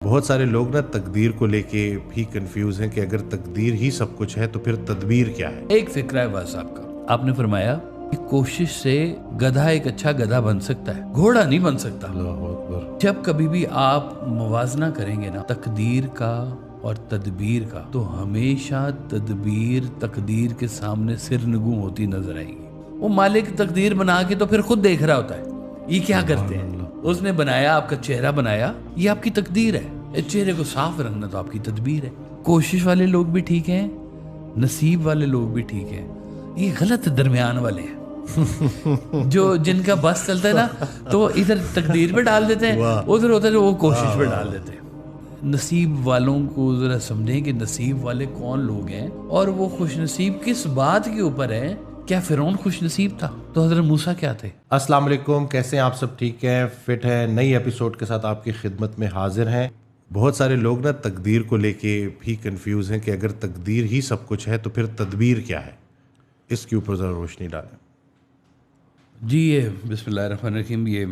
بہت سارے لوگ نا تقدیر کو لے کے بھی کنفیوز ہیں کہ اگر تقدیر ہی سب کچھ ہے تو پھر تدبیر کیا ہے؟ ایک فکرہ ہے واز صاحب کا، آپ نے فرمایا کہ کوشش سے گدھا ایک اچھا گدھا بن سکتا ہے، گھوڑا نہیں بن سکتا۔ اللہ اکبر۔ جب کبھی بھی آپ موازنہ کریں گے نا تقدیر کا اور تدبیر کا، تو ہمیشہ تدبیر تقدیر کے سامنے سرنگوں ہوتی نظر آئے گی۔ وہ مالک تقدیر بنا کے تو پھر خود دیکھ رہا ہوتا ہے یہ کیا کرتے ہیں۔ اس نے بنایا، آپ کا چہرہ بنایا، یہ آپ کی تقدیر ہے۔ اس چہرے کو صاف رکھنا تو آپ کی تدبیر ہے۔ کوشش والے لوگ بھی ٹھیک ہیں، نصیب والے لوگ بھی ٹھیک ہیں، یہ غلط درمیان والے ہیں جو جن کا بس چلتا ہے نا تو وہ ادھر تقدیر پہ ڈال دیتے ہیں، ادھر ہوتا ہے جو وہ کوشش پہ ڈال دیتے ہیں۔ نصیب والوں کو ذرا سمجھیں کہ نصیب والے کون لوگ ہیں اور وہ خوش نصیب کس بات کے اوپر ہیں۔ کیا فرعون خوش نصیب تھا تو حضرت موسیٰ کیا تھے؟ السلام علیکم، کیسے ہیں آپ؟ سب ٹھیک ہیں، فٹ ہیں؟ نئی ایپیسوڈ کے ساتھ آپ کی خدمت میں حاضر ہیں۔ بہت سارے لوگ نا تقدیر کو لے کے بھی کنفیوز ہیں کہ اگر تقدیر ہی سب کچھ ہے تو پھر تدبیر کیا ہے؟ اس کے اوپر ذرا روشنی ڈالیں۔ جی یہ بسم اللہ الرحمن الرحیم، یہ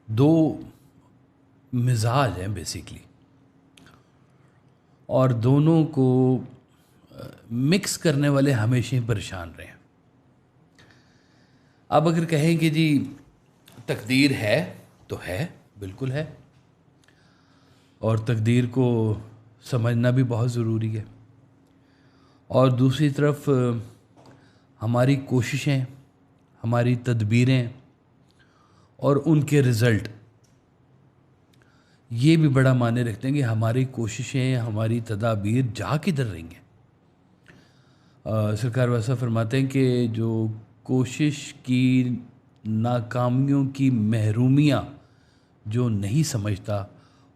دو مزاج ہیں بیسیکلی، اور دونوں کو مکس کرنے والے ہمیشہ ہی پریشان رہے ہیں۔ اب اگر کہیں کہ جی تقدیر ہے تو ہے، بالکل ہے، اور تقدیر کو سمجھنا بھی بہت ضروری ہے، اور دوسری طرف ہماری کوششیں، ہماری تدبیریں اور ان کے رزلٹ یہ بھی بڑا معنی رکھتے ہیں کہ ہماری کوششیں، ہماری تدابیر جا کدھر رہی ہیں۔ سرکار ویسا فرماتے ہیں کہ جو کوشش کی ناکامیوں کی محرومیاں جو نہیں سمجھتا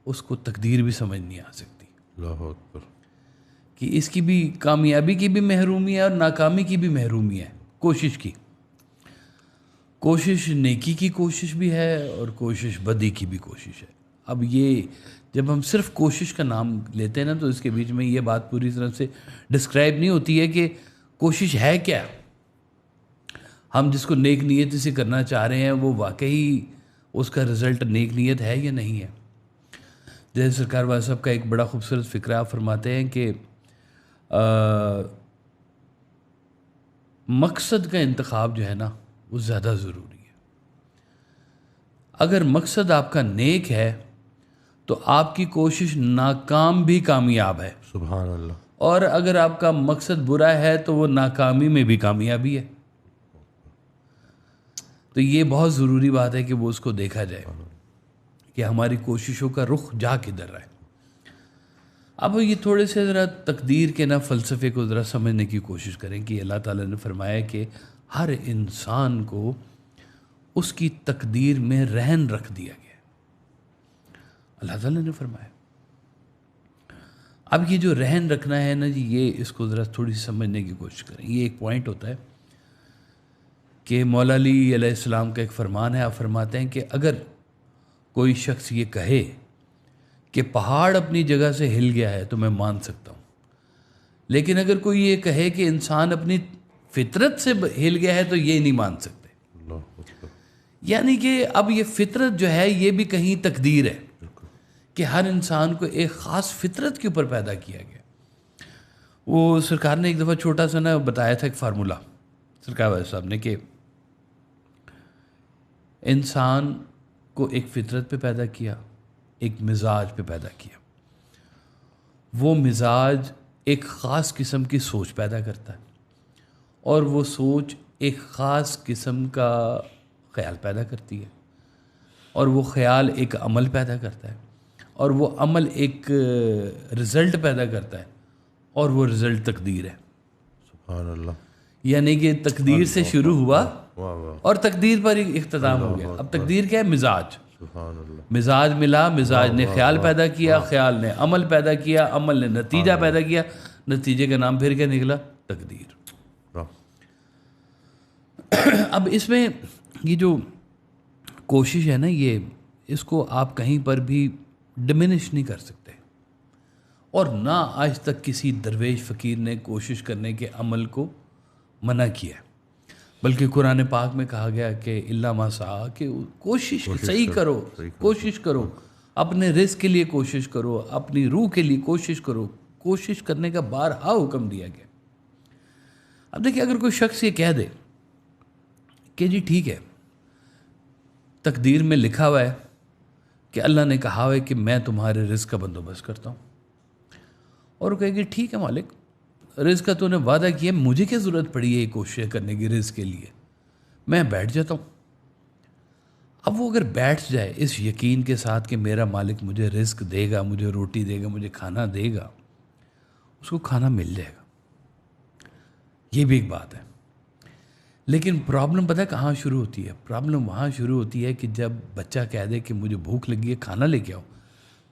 اس کو تقدیر بھی سمجھ نہیں آ سکتی۔ اللہ اکبر۔ کہ اس کی بھی کامیابی کی بھی محرومی ہے اور ناکامی کی بھی محرومی ہے۔ کوشش کی، کوشش نیکی کی کوشش بھی ہے اور کوشش بدی کی بھی کوشش ہے۔ اب یہ جب ہم صرف کوشش کا نام لیتے ہیں نا تو اس کے بیچ میں یہ بات پوری طرح سے ڈسکرائب نہیں ہوتی ہے کہ کوشش ہے کیا۔ ہم جس کو نیک نیت سے کرنا چاہ رہے ہیں وہ واقعی اس کا رزلٹ نیک نیت ہے یا نہیں ہے۔ جیسے سرکار والا صاحب کا ایک بڑا خوبصورت فکرہ آپ فرماتے ہیں کہ مقصد کا انتخاب جو ہے نا وہ زیادہ ضروری ہے۔ اگر مقصد آپ کا نیک ہے تو آپ کی کوشش ناکام بھی کامیاب ہے، سبحان اللہ۔ اور اگر آپ کا مقصد برا ہے تو وہ ناکامی میں بھی کامیابی ہے۔ تو یہ بہت ضروری بات ہے کہ وہ اس کو دیکھا جائے کہ ہماری کوششوں کا رخ جا کدھر رہا ہے۔ اب یہ تھوڑے سے ذرا تقدیر کے نا فلسفے کو ذرا سمجھنے کی کوشش کریں کہ اللہ تعالیٰ نے فرمایا کہ ہر انسان کو اس کی تقدیر میں رہن رکھ دیا گیا۔ اللہ تعالیٰ نے فرمایا۔ اب یہ جو رہن رکھنا ہے نا جی، یہ اس کو ذرا تھوڑی سی سمجھنے کی کوشش کریں۔ یہ ایک پوائنٹ ہوتا ہے کہ مولا علی علیہ السلام کا ایک فرمان ہے، آپ فرماتے ہیں کہ اگر کوئی شخص یہ کہے کہ پہاڑ اپنی جگہ سے ہل گیا ہے تو میں مان سکتا ہوں، لیکن اگر کوئی یہ کہے کہ انسان اپنی فطرت سے ہل گیا ہے تو یہ نہیں مان سکتے۔ اللہ اکبر۔ یعنی کہ اب یہ فطرت جو ہے یہ بھی کہیں تقدیر ہے کہ ہر انسان کو ایک خاص فطرت کے اوپر پیدا کیا گیا۔ وہ سرکار نے ایک دفعہ چھوٹا سا نا بتایا تھا ایک فارمولہ سرکار والے صاحب نے کہ انسان کو ایک فطرت پہ پیدا کیا، ایک مزاج پہ پیدا کیا۔ وہ مزاج ایک خاص قسم کی سوچ پیدا کرتا ہے، اور وہ سوچ ایک خاص قسم کا خیال پیدا کرتی ہے، اور وہ خیال ایک عمل پیدا کرتا ہے، اور وہ عمل ایک رزلٹ پیدا کرتا ہے، اور وہ رزلٹ تقدیر ہے۔ سبحان اللہ۔ یعنی کہ تقدیر سے شروع ہوا واہ واہ۔ اور تقدیر پر اختتام ہو گیا۔ اب تقدیر کیا ہے؟ مزاج۔ سبحان اللہ۔ مزاج ملا، مزاج نے خیال پیدا کیا، خیال نے عمل پیدا کیا، عمل نے نتیجہ پیدا کیا، نتیجے کا نام پھر کیا نکلا؟ تقدیر۔ اب اس میں یہ جو کوشش ہے نا، یہ اس کو آپ کہیں پر بھی ڈمینش نہیں کر سکتے، اور نہ آج تک کسی درویش فقیر نے کوشش کرنے کے عمل کو منع کیا ہے۔ بلکہ قرآن پاک میں کہا گیا کہ اللہ ما سعی، کہ کوشش صحیح کرو، کوشش کرو، اپنے رزق کے لیے کوشش کرو، اپنی روح کے لیے کوشش کرو، کوشش کرنے کا بارہا حکم دیا گیا۔ اب دیکھیں اگر کوئی شخص یہ کہہ دے کہ جی ٹھیک ہے، تقدیر میں لکھا ہوا ہے کہ اللہ نے کہا ہے کہ میں تمہارے رزق کا بندوبست کرتا ہوں، اور وہ کہے کہ ٹھیک ہے مالک، رزق کا تو نے وعدہ کیا، مجھے کیا ضرورت پڑی ہے یہ کوشش کرنے کی رزق کے لیے، میں بیٹھ جاتا ہوں۔ اب وہ اگر بیٹھ جائے اس یقین کے ساتھ کہ میرا مالک مجھے رزق دے گا، مجھے روٹی دے گا، مجھے کھانا دے گا، اس کو کھانا مل جائے گا، یہ بھی ایک بات ہے۔ لیکن پرابلم پتہ ہے کہاں شروع ہوتی ہے؟ پرابلم وہاں شروع ہوتی ہے کہ جب بچہ کہہ دے کہ مجھے بھوک لگی ہے، کھانا لے کے آؤ،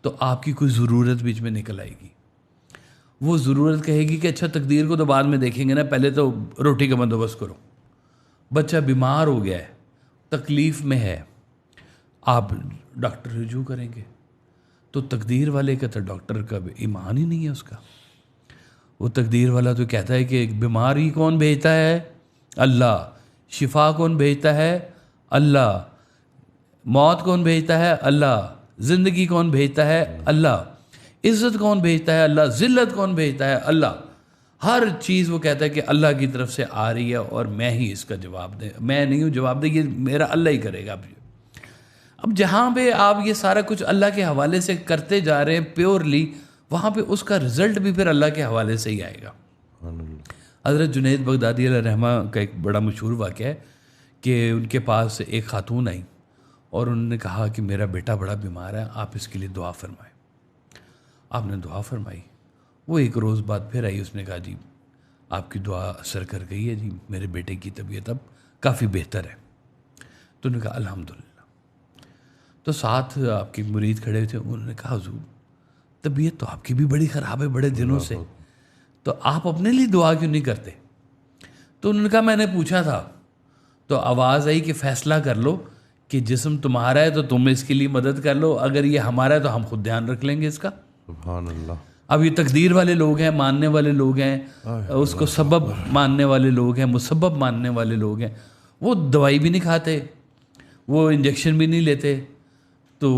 تو آپ کی کوئی ضرورت بیچ میں نکل آئے گی۔ وہ ضرورت کہے گی کہ اچھا تقدیر کو تو بعد میں دیکھیں گے نا، پہلے تو روٹی کا بندوبست کرو۔ بچہ بیمار ہو گیا ہے، تکلیف میں ہے، آپ ڈاکٹر رجوع کریں گے، تو تقدیر والے کا تو ڈاکٹر کا ایمان ہی نہیں ہے اس کا۔ وہ تقدیر والا تو کہتا ہے کہ بیماری کون بھیجتا ہے؟ اللہ۔ شفا کون بھیجتا ہے؟ اللہ۔ موت کون بھیجتا ہے؟ اللہ۔ زندگی کون بھیجتا ہے؟ اللہ۔ عزت کون بھیجتا ہے؟ اللہ۔ ذلت کون بھیجتا ہے؟ اللہ۔ ہر چیز وہ کہتا ہے کہ اللہ کی طرف سے آ رہی ہے اور میں ہی اس کا جواب دے، میں نہیں ہوں جواب دے، یہ میرا اللہ ہی کرے گا۔ اب جہاں پہ آپ یہ سارا کچھ اللہ کے حوالے سے کرتے جا رہے ہیں پیورلی، وہاں پہ اس کا رزلٹ بھی پھر اللہ کے حوالے سے ہی آئے گا۔ حضرت جنید بغدادی علیہ رحمہ کا ایک بڑا مشہور واقعہ ہے کہ ان کے پاس ایک خاتون آئی اور انہوں نے کہا کہ میرا بیٹا بڑا بیمار ہے، آپ اس کے لیے دعا فرمائیں۔ آپ نے دعا فرمائی، وہ ایک روز بعد پھر آئی، اس نے کہا جی آپ کی دعا اثر کر گئی ہے، جی میرے بیٹے کی طبیعت اب کافی بہتر ہے۔ تو انہوں نے کہا الحمدللہ۔ تو ساتھ آپ کے مرید کھڑے تھے، انہوں نے کہا حضور طبیعت تو آپ کی بھی بڑی خراب ہے بڑے دنوں سے، تو آپ اپنے لیے دعا کیوں نہیں کرتے؟ تو انہوں نے کہا میں نے پوچھا تھا، تو آواز آئی کہ فیصلہ کر لو کہ جسم تمہارا ہے تو تم اس کے لیے مدد کر لو، اگر یہ ہمارا ہے تو ہم خود دھیان رکھ لیں گے اس کا۔ سبحان اللہ۔ اب یہ تقدیر والے لوگ ہیں، ماننے والے لوگ ہیں، اس کو سبب ماننے والے لوگ ہیں، مسبب ماننے والے لوگ ہیں، وہ دوائی بھی نہیں کھاتے، وہ انجیکشن بھی نہیں لیتے، تو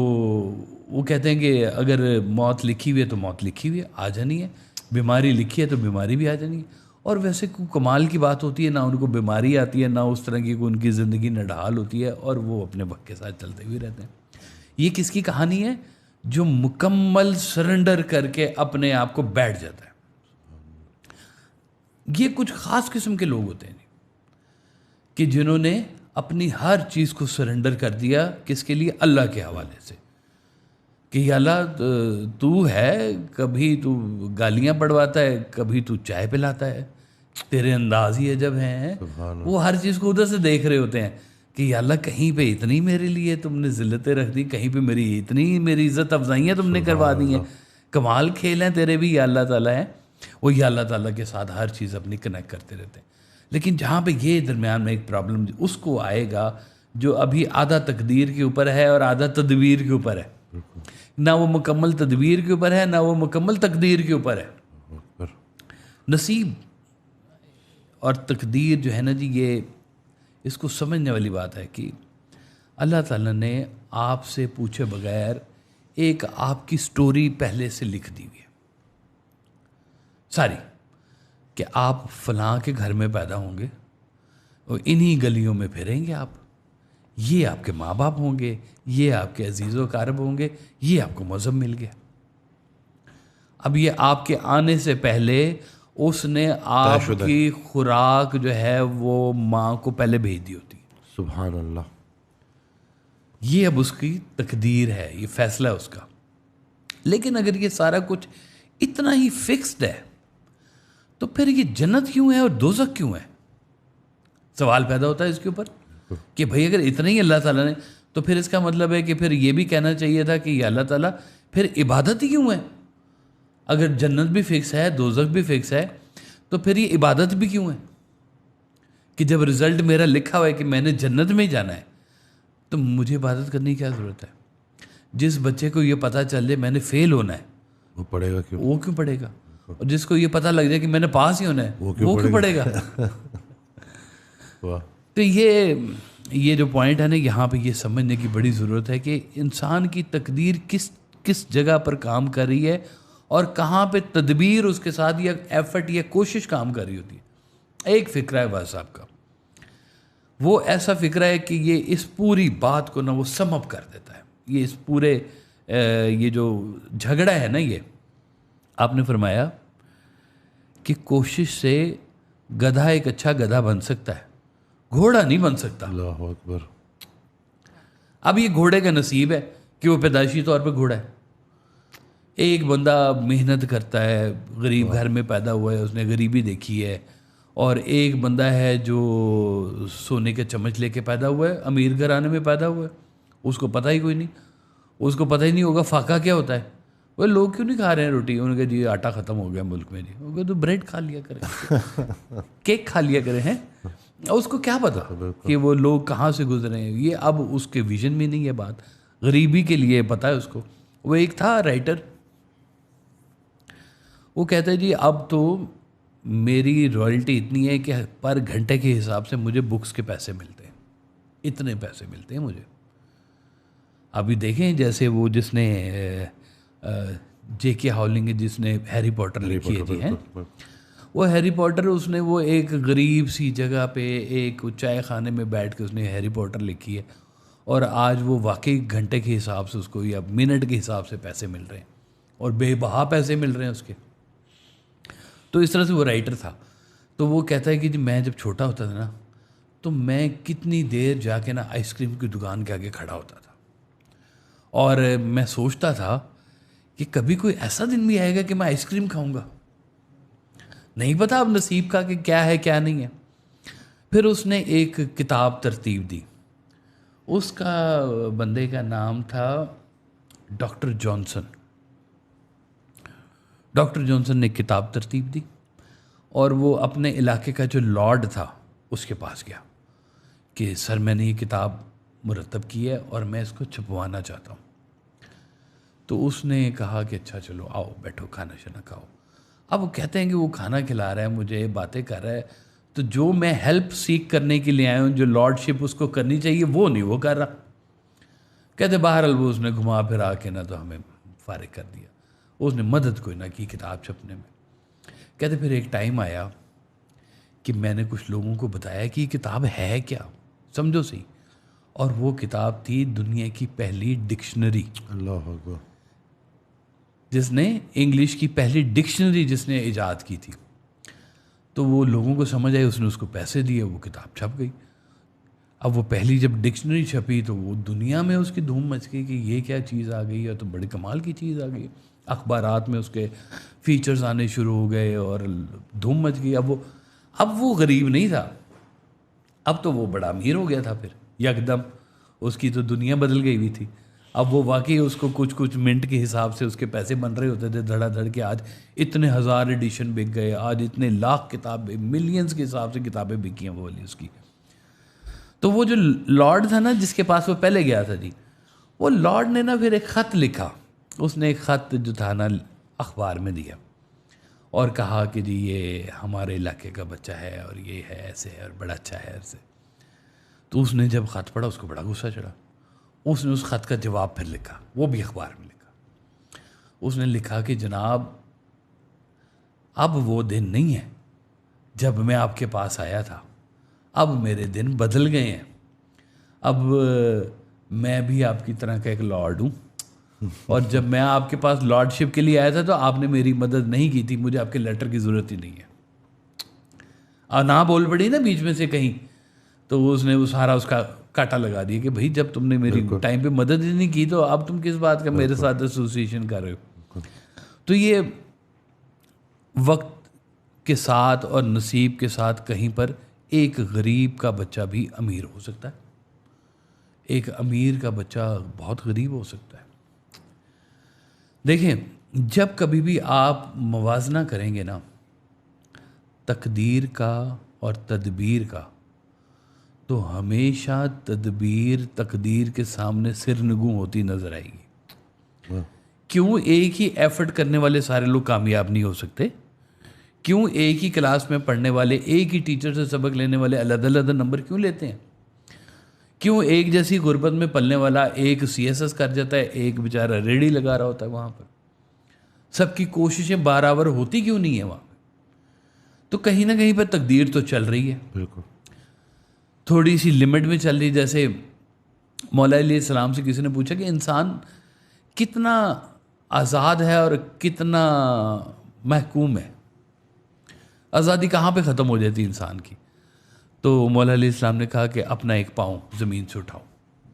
وہ کہتے ہیں کہ اگر موت لکھی ہوئی ہے تو موت لکھی ہوئی ہے، آ جانی ہے، بیماری لکھی ہے تو بیماری بھی آ جانی ہے۔ اور ویسے کوئی کمال کی بات ہوتی ہے، نہ ان کو بیماری آتی ہے، نہ اس طرح کی کوئی ان کی زندگی نڈھال ہوتی ہے، اور وہ اپنے وقت کے ساتھ چلتے ہوئے رہتے ہیں۔ یہ کس کی کہانی ہے؟ جو مکمل سرنڈر کر کے اپنے آپ کو بیٹھ جاتا ہے۔ یہ کچھ خاص قسم کے لوگ ہوتے ہیں کہ جنہوں نے اپنی ہر چیز کو سرنڈر کر دیا، کس کے لیے؟ اللہ کے حوالے سے، کہ یا اللہ تو ہے، کبھی تو گالیاں پڑواتا ہے، کبھی تو چائے پلاتا ہے، تیرے انداز ہی عجب ہیں۔ وہ ہر چیز کو ادھر سے دیکھ رہے ہوتے ہیں کہ یا اللہ کہیں پہ اتنی میرے لیے تم نے ذلتیں رکھ دی، کہیں پہ میری عزت افزائیاں تم نے کروا دی ہیں، کمال کھیل ہیں تیرے بھی یا اللہ تعالیٰ ہیں۔ وہ یا اللہ تعالیٰ کے ساتھ ہر چیز اپنی کنیکٹ کرتے رہتے ہیں۔ لیکن جہاں پہ یہ درمیان میں ایک پرابلم اس کو آئے گا جو ابھی آدھا تقدیر کے اوپر ہے اور آدھا تدبیر کے اوپر ہے، نہ وہ مکمل تدبیر کے اوپر ہے، نہ وہ مکمل تقدیر کے اوپر ہے۔ نصیب اور تقدیر جو ہے نا جی، یہ اس کو سمجھنے والی بات ہے کہ اللہ تعالیٰ نے آپ سے پوچھے بغیر ایک آپ کی سٹوری پہلے سے لکھ دی ہوئی ہے ساری، کہ آپ فلاں کے گھر میں پیدا ہوں گے اور انہی گلیوں میں پھریں گے، آپ یہ آپ کے ماں باپ ہوں گے، یہ آپ کے عزیز و اقارب ہوں گے، یہ آپ کو مذہب مل گیا۔ اب یہ آپ کے آنے سے پہلے اس نے آپ کی خوراک جو ہے وہ ماں کو پہلے بھیج دی ہوتی ہے۔ سبحان اللہ۔ یہ اب اس کی تقدیر ہے، یہ فیصلہ ہے اس کا۔ لیکن اگر یہ سارا کچھ اتنا ہی فکسڈ ہے تو پھر یہ جنت کیوں ہے اور دوزخ کیوں ہے؟ سوال پیدا ہوتا ہے اس کے اوپر کہ بھئی اگر اتنا ہی اللہ تعالیٰ نے، تو پھر اس کا مطلب ہے کہ پھر یہ بھی کہنا چاہیے تھا کہ یہ اللہ تعالیٰ پھر عبادت ہی کیوں ہے؟ اگر جنت بھی فکس ہے، دوزخ بھی فکس ہے، تو پھر یہ عبادت بھی کیوں ہے؟ کہ جب رزلٹ میرا لکھا ہوا ہے کہ میں نے جنت میں ہی جانا ہے تو مجھے عبادت کرنے کی کیا ضرورت ہے؟ جس بچے کو یہ پتہ چل جائے میں نے فیل ہونا ہے، وہ پڑھے گا کیوں؟ وہ کیوں پڑھے گا؟ اور جس کو یہ پتہ لگ جائے کہ میں نے پاس ہی ہونا ہے، وہ کیوں پڑھے گا؟ تو یہ جو پوائنٹ ہے نا، یہاں پہ یہ سمجھنے کی بڑی ضرورت ہے کہ انسان کی تقدیر کس جگہ پر کام کر رہی ہے اور کہاں پہ تدبیر اس کے ساتھ یا ایفرٹ یا کوشش کام کر رہی ہوتی ہے۔ ایک فکرہ ہے واز صاحب کا، وہ ایسا فکرہ ہے کہ یہ اس پوری بات کو نا وہ سم اپ کر دیتا ہے۔ یہ اس پورے یہ جو جھگڑا ہے نا، یہ آپ نے فرمایا کہ کوشش سے گدھا ایک اچھا گدھا بن سکتا ہے، گھوڑا نہیں بن سکتا۔ اللہ اکبر۔ اب یہ گھوڑے کا نصیب ہے کہ وہ پیدائشی طور پہ گھوڑا ہے۔ ایک بندہ محنت کرتا ہے، غریب گھر میں پیدا ہوا ہے، اس نے غریبی دیکھی ہے، اور ایک بندہ ہے جو سونے کے چمچ لے کے پیدا ہوا ہے، امیر گھرانے میں پیدا ہوا ہے، اس کو پتہ ہی کوئی نہیں، اس کو پتہ ہی نہیں ہوگا فاقہ کیا ہوتا ہے۔ وہ لوگ کیوں نہیں کھا رہے ہیں روٹی؟ انہوں نے کہا جی آٹا ختم ہو گیا ملک میں، جی وہ کہا تو بریڈ کھا لیا کریں، کیک کھا لیا کریں ہیں۔ اس کو کیا پتا کہ وہ لوگ کہاں سے گزرے ہیں؟ یہ اب اس کے ویژن میں نہیں ہے بات، غریبی کے لیے پتہ ہے اس کو۔ وہ ایک تھا رائٹر، وہ کہتا ہے جی اب تو میری رائلٹی اتنی ہے کہ پر گھنٹے کے حساب سے مجھے بکس کے پیسے ملتے ہیں، اتنے پیسے ملتے ہیں مجھے۔ ابھی دیکھیں جیسے وہ جس نے جے کے ہاولنگ، جس نے ہیری پوٹر لکھی ہے جی، ہیں وہ ہیری پوٹر، اس نے وہ ایک غریب سی جگہ پہ ایک چائے خانے میں بیٹھ کے اس نے ہیری پوٹر لکھی ہے، اور آج وہ واقعی گھنٹے کے حساب سے اس کو یا منٹ کے حساب سے پیسے مل رہے ہیں، اور بے بہا پیسے مل رہے ہیں اس کے۔ تو اس طرح سے وہ رائٹر تھا، تو وہ کہتا ہے کہ جی میں جب چھوٹا ہوتا تھا نا، تو میں کتنی دیر جا کے نا آئس کریم کی دکان کے آگے کھڑا ہوتا تھا، اور میں سوچتا تھا کہ کبھی کوئی ایسا دن بھی آئے گا کہ میں آئس کریم کھاؤں گا، نہیں پتا اب نصیب کا کہ کیا ہے کیا نہیں ہے۔ پھر اس نے ایک کتاب ترتیب دی، اس کا بندے کا نام تھا ڈاکٹر جانسن۔ ڈاکٹر جانسن نے کتاب ترتیب دی، اور وہ اپنے علاقے کا جو لارڈ تھا اس کے پاس گیا کہ سر میں نے یہ کتاب مرتب کی ہے اور میں اس کو چھپوانا چاہتا ہوں۔ تو اس نے کہا کہ اچھا چلو آؤ بیٹھو کھانا شنا کھاؤ۔ اب وہ کہتے ہیں کہ وہ کھانا کھلا رہا ہے مجھے، باتیں کر رہا ہے، تو جو میں ہیلپ سیکھ کرنے کے لیے آیا ہوں، جو لارڈ شپ اس کو کرنی چاہیے وہ نہیں وہ کر رہا۔ کہتے بہرحال وہ اس نے گھما پھرا کے نہ تو ہمیں فارغ کر دیا، اس نے مدد کوئی نہ کی کتاب چھپنے میں۔ کہتے پھر ایک ٹائم آیا کہ میں نے کچھ لوگوں کو بتایا کہ یہ کتاب ہے کیا، سمجھو صحیح، اور وہ کتاب تھی دنیا کی پہلی ڈکشنری، اللہ اکبر، جس نے انگلش کی پہلی ڈکشنری جس نے ایجاد کی تھی۔ تو وہ لوگوں کو سمجھ آئی، اس نے اس کو پیسے دیے، وہ کتاب چھپ گئی۔ اب وہ پہلی جب ڈکشنری چھپی تو وہ دنیا میں اس کی دھوم مچ گئی کہ یہ کیا چیز آ گئی ہے، تو بڑی کمال کی چیز آ گئی۔ اخبارات میں اس کے فیچرز آنے شروع ہو گئے اور دھوم مچ گئی۔ اب وہ غریب نہیں تھا، اب تو وہ بڑا امیر ہو گیا تھا، پھر یکدم اس کی تو دنیا بدل گئی ہوئی تھی۔ اب وہ واقعی اس کو کچھ منٹ کے حساب سے اس کے پیسے بن رہے ہوتے تھے دھڑا دھڑ کے۔ آج اتنے ہزار ایڈیشن بک گئے، آج اتنے لاکھ کتابیں، ملینز کے حساب سے کتابیں بکی ہیں وہ والی اس کی۔ تو وہ جو لارڈ تھا نا جس کے پاس وہ پہلے گیا تھا جی، وہ لارڈ نے نا پھر ایک خط لکھا، اس نے ایک خط جو تھا نا اخبار میں دیا اور کہا کہ جی یہ ہمارے علاقے کا بچہ ہے اور یہ ہے ایسے ہے اور بڑا اچھا ہے ایسے۔ تو اس نے جب خط پڑھا اس کو بڑا غصہ چڑھا، اس نے اس خط کا جواب پھر لکھا، وہ بھی اخبار میں لکھا۔ اس نے لکھا کہ جناب اب وہ دن نہیں ہے جب میں آپ کے پاس آیا تھا، اب میرے دن بدل گئے ہیں، اب میں بھی آپ کی طرح کا ایک لارڈ ہوں، اور جب میں آپ کے پاس لارڈ شپ کے لیے آیا تھا تو آپ نے میری مدد نہیں کی تھی، مجھے آپ کے لیٹر کی ضرورت ہی نہیں ہے۔ اور نہ بول پڑی نا بیچ میں سے کہیں، تو اس نے وہ سارا اس کا کاٹا لگا دیا کہ بھائی جب تم نے میری ٹائم پہ مدد ہی نہیں کی تو اب تم کس بات کا میرے ساتھ ایسوسیشن کر رہے ہو۔ تو یہ وقت کے ساتھ اور نصیب کے ساتھ کہیں پر ایک غریب کا بچہ بھی امیر ہو سکتا ہے، ایک امیر کا بچہ بہت غریب ہو سکتا ہے۔ دیکھیں جب کبھی بھی آپ موازنہ کریں گے نا تقدیر کا اور تدبیر کا، تو ہمیشہ تدبیر تقدیر کے سامنے سرنگوں ہوتی نظر آئے گی۔ کیوں؟ ایک ہی ایفرٹ کرنے والے سارے لوگ کامیاب نہیں ہو سکتے، کیوں ایک ہی کلاس میں پڑھنے والے، ایک ہی ٹیچر سے سبق لینے والے علیحدہ علیحدہ نمبر کیوں لیتے ہیں؟ کیوں ایک جیسی غربت میں پلنے والا ایک CSS کر جاتا ہے، ایک بیچارہ ریڑھی لگا رہا ہوتا ہے وہاں پر؟ سب کی کوششیں برابر ہوتی کیوں نہیں ہیں وہاں پہ؟ تو کہیں نہ کہیں پہ تقدیر تو چل رہی ہے، بالکل تھوڑی سی لمٹ میں چل رہی. جیسے مولا علیہ السلام سے کسی نے پوچھا کہ انسان کتنا آزاد ہے اور کتنا محکوم ہے، آزادی کہاں پہ ختم ہو جاتی انسان کی؟ تو مولا علیہ السلام نے کہا کہ اپنا ایک پاؤں زمین سے اٹھاؤ.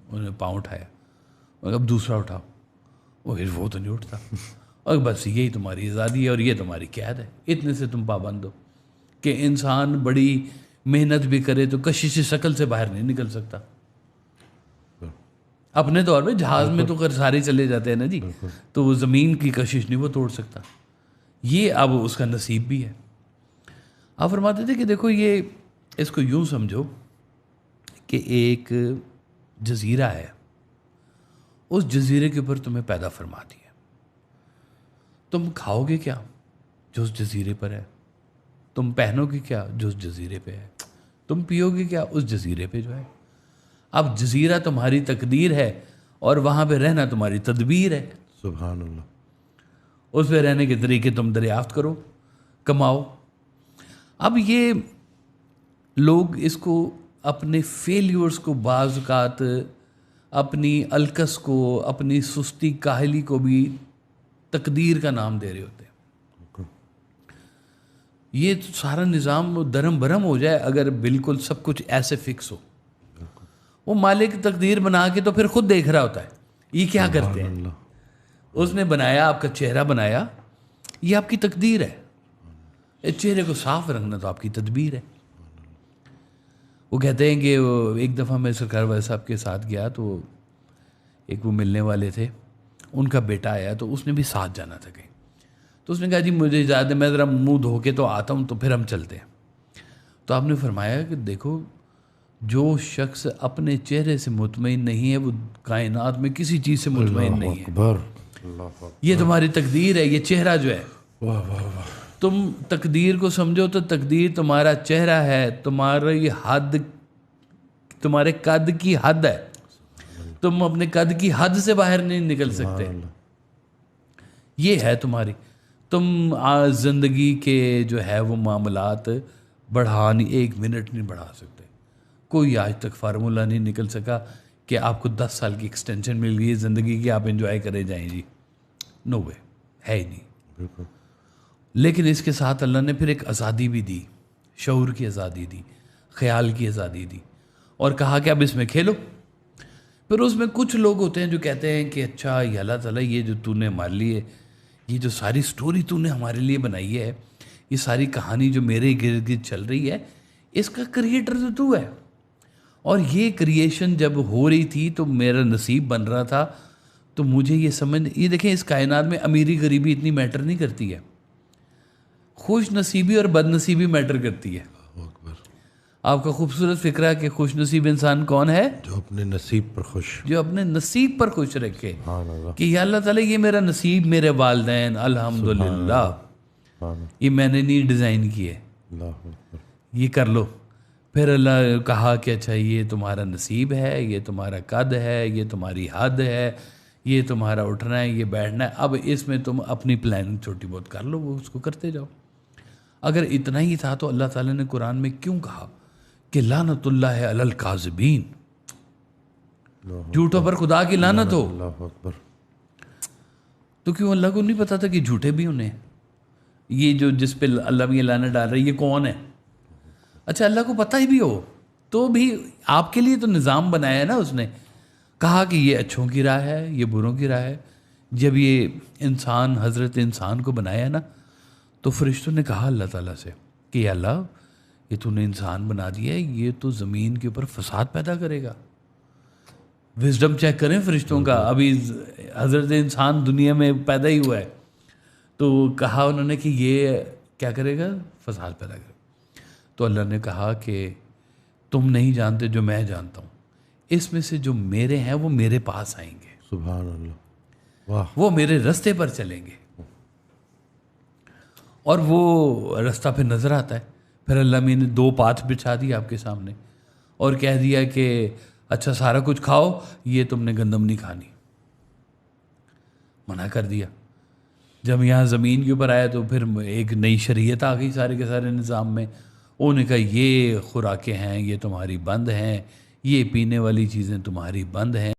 انہوں نے پاؤں اٹھایا، اور اب دوسرا اٹھاؤ، وہ تو نہیں اٹھتا، اور بس یہی تمہاری آزادی ہے اور یہ تمہاری قید ہے، اتنے سے تم پابند ہو. کہ انسان بڑی محنت بھی کرے تو کشش شکل سے باہر نہیں نکل سکتا. اپنے طور پہ جہاز میں تو سارے چلے جاتے ہیں نا جی، تو وہ زمین کی کشش نہیں وہ توڑ سکتا. یہ اب اس کا نصیب بھی ہے. آپ فرماتے تھے کہ دیکھو یہ اس کو یوں سمجھو کہ ایک جزیرہ ہے، اس جزیرے کے اوپر تمہیں پیدا فرما دیا. تم کھاؤ گے کیا جو اس جزیرے پر ہے؟ تم پہنو گے کیا جو اس جزیرے پہ ہے؟ تم پیو گے کیا اس جزیرے پہ جو ہے؟ اب جزیرہ تمہاری تقدیر ہے اور وہاں پہ رہنا تمہاری تدبیر ہے. سبحان اللہ. اس پہ رہنے کے طریقے تم دریافت کرو، کماؤ. اب یہ لوگ اس کو اپنے فیلیورز کو، بعض اوقات اپنی الکس کو، اپنی سستی کاہلی کو بھی تقدیر کا نام دے رہے ہوتے ہیں. یہ سارا نظام درم برہم ہو جائے اگر بالکل سب کچھ ایسے فکس ہو. وہ مالک تقدیر بنا کے تو پھر خود دیکھ رہا ہوتا ہے یہ کیا کرتے ہیں. اس نے بنایا، آپ کا چہرہ بنایا، یہ آپ کی تقدیر ہے. اس چہرے کو صاف رکھنا تو آپ کی تدبیر ہے. وہ کہتے ہیں کہ ایک دفعہ میں سرکار والے صاحب کے ساتھ گیا تو ایک وہ ملنے والے تھے، ان کا بیٹا آیا تو اس نے بھی ساتھ جانا تھا کہیں. تو اس نے کہا جی مجھے اجازت ہے، میں ذرا منہ دھو کے تو آتا ہوں تو پھر ہم چلتے ہیں. تو آپ نے فرمایا کہ دیکھو جو شخص اپنے چہرے سے مطمئن نہیں ہے وہ کائنات میں کسی چیز سے مطمئن نہیں ہے. یہ تمہاری تقدیر ہے، یہ چہرہ جو ہے. تم تقدیر کو سمجھو تو تقدیر تمہارا چہرہ ہے، تمہاری حد، تمہارے قد کی حد ہے. تم اپنے قد کی حد سے باہر نہیں نکل سکتے. یہ ہے تمہاری. تم زندگی کے جو ہے وہ معاملات بڑھا نہیں، 1 منٹ نہیں بڑھا سکتے. کوئی آج تک فارمولہ نہیں نکل سکا کہ آپ کو 10 سال کی ایکسٹینشن مل گئی زندگی کی، آپ انجوائے کرے جائیں جی. نو وے، ہے ہی نہیں. بالکل. لیکن اس کے ساتھ اللہ نے پھر ایک آزادی بھی دی، شعور کی آزادی دی، خیال کی آزادی دی، اور کہا کہ اب اس میں کھیلو. پھر اس میں کچھ لوگ ہوتے ہیں جو کہتے ہیں کہ اچھا یہ اللہ تعالیٰ یہ جو تو نے ہمارے لیے، یہ جو ساری سٹوری تو نے ہمارے لیے بنائی ہے، یہ ساری کہانی جو میرے گرد گرد چل رہی ہے، اس کا کریٹر تو ہے. اور یہ کریشن جب ہو رہی تھی تو میرا نصیب بن رہا تھا. تو مجھے یہ سمجھ، یہ دیکھیں اس کائنات میں امیری غریبی اتنی میٹر نہیں کرتی ہے، خوش نصیبی اور بد نصیبی میٹر کرتی ہے. آپ کا خوبصورت فکرہ ہے کہ خوش نصیب انسان کون ہے؟ جو اپنے نصیب پر خوش، جو اپنے نصیب پر خوش رکھے کہ یا اللہ تعالیٰ یہ میرا نصیب، میرے والدین الحمدللہ، یہ میں نے نہیں ڈیزائن کیے، یہ کر لو. پھر اللہ کہا کہ اچھا یہ تمہارا نصیب ہے، یہ تمہارا قد ہے، یہ تمہاری حد ہے، یہ تمہارا اٹھنا ہے، یہ بیٹھنا ہے. اب اس میں تم اپنی پلاننگ چھوٹی بہت کر لو، وہ اس کو کرتے جاؤ. اگر اتنا ہی تھا تو اللہ تعالیٰ نے قرآن میں کیوں کہا کہ لعنت اللہ علی الکاذبین، جھوٹوں پر خدا کی لعنت ہو. اللہ اکبر. تو کیوں اللہ کو نہیں پتا تھا کہ جھوٹے بھی انہیں، یہ جو جس پہ اللہ بھی یہ لعنت ڈال رہا ہے یہ کون ہے؟ اچھا اللہ کو پتہ ہی بھی ہو تو بھی آپ کے لیے تو نظام بنایا ہے نا. اس نے کہا کہ یہ اچھوں کی راہ ہے، یہ بروں کی راہ ہے. جب یہ انسان، حضرت انسان کو بنایا نا، تو فرشتوں نے کہا اللہ تعالیٰ سے کہ یا اللہ یہ تو نے انسان بنا دیا ہے، یہ تو زمین کے اوپر فساد پیدا کرے گا. وزڈم چیک کریں فرشتوں کا. ابھی حضرت انسان دنیا میں پیدا ہی ہوا ہے تو کہا انہوں نے کہ یہ کیا کرے گا؟ فساد پیدا کرے گا. تو اللہ نے کہا کہ تم نہیں جانتے جو میں جانتا ہوں، اس میں سے جو میرے ہیں وہ میرے پاس آئیں گے. سبحان اللہ. واہ. وہ میرے رستے پر چلیں گے. اور وہ راستہ پھر نظر آتا ہے. پھر اللہ میاں نے 2 پاتھ بچھا دی آپ کے سامنے اور کہہ دیا کہ اچھا سارا کچھ کھاؤ, یہ تم نے گندم نہیں کھانی. منع کر دیا. جب یہاں زمین کے اوپر آیا تو پھر ایک نئی شریعت آ گئی سارے کے سارے نظام میں. انہوں نے کہا یہ خوراکیں ہیں یہ تمہاری بند ہیں, یہ پینے والی چیزیں تمہاری بند ہیں.